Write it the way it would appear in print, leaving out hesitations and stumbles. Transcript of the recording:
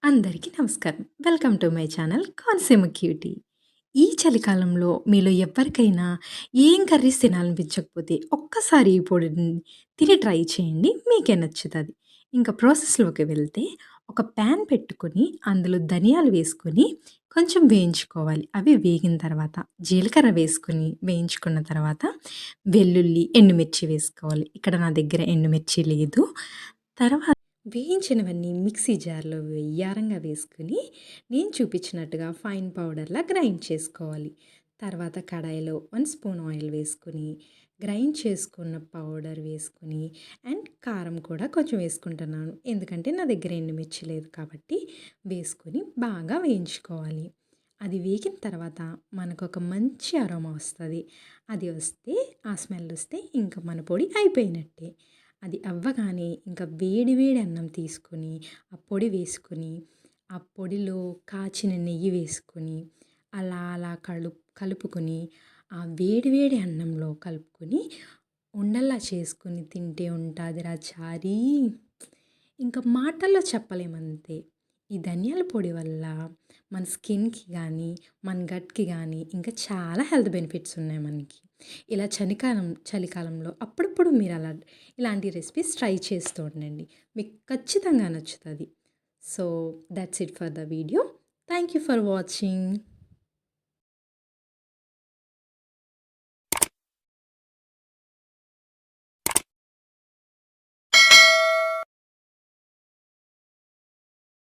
అందరికీ నమస్కారం. Welcome to my channel Konaseema cutie. ఈ చలికాలంలో మీలో ఎవ్వరికైనా ఏం కర్రీస్ తినాలనిపించకపోతే ఒక్కసారి ఈ పొడిని తిని ట్రై చేయండి. మీకే నచ్చుతది. ఇంక ప్రాసెస్‌లోకి వెళ్తే ఒక ప్యాన్ పెట్టుకొని అందులో ధనియాలు వేసుకొని కొంచెం వేయించుకోవాలి. అవి వేగిన తర్వాత జీలకర్ర వేసుకొని వేయించుకున్న తర్వాత వెల్లుల్లి, ఎండుమిర్చి వేసుకోవాలి. ఇక్కడ నా దగ్గర ఎండుమిర్చి లేదు. తర్వా వేయించినవన్నీ మిక్సీ జార్‌లో వయ్యారంగా వేసుకొని, నేను చూపించినట్టుగా ఫైన్ పౌడర్‌లా గ్రైండ్ చేసుకోవాలి. తర్వాత కడాయిలో 1 స్పూన్ ఆయిల్ వేసుకొని, గ్రైండ్ చేసుకున్న పౌడర్ వేసుకొని, అండ్ కారం కూడా కొంచెం వేసుకుంటున్నాను. ఎందుకంటే నా దగ్గర ఎండుమిర్చి లేదు కాబట్టి వేసుకొని బాగా వేయించుకోవాలి. అది వేగిన తర్వాత మనకొక మంచి అరోమా వస్తది. అది వస్తే ఆ స్మెల్ వస్తే ఇంక మన పొడి అయిపోయినట్టే. అది అవ్వగానే ఇంకా వేడి వేడి అన్నం తీసుకొని, ఆ పొడి వేసుకొని, ఆ పొడిలో కాచిన నెయ్యి వేసుకొని, అలా అలా కలుపుకొని, ఆ వేడి వేడి అన్నంలో కలుపుకొని, ఉండల్లా చేసుకొని తింటే ఉంటాదిరా చారీ. ఇంక మాటల్లో చెప్పలేమంతే. ఈ ధనియాల పొడి వల్ల మన స్కిన్‌కి గానీ, మన గట్‌కి గానీ, ఇంకా చాలా హెల్త్ బెనిఫిట్స్ ఉన్నాయి మనకి. ఇలా చలికాలంలో అప్పుడప్పుడు మీరలా ఇలాంటి రెసిపీస్ ట్రై చేస్తూ ఉండండి. మీకు ఖచ్చితంగా నచ్చుతది. So, that's it for the video. Thank you for watching.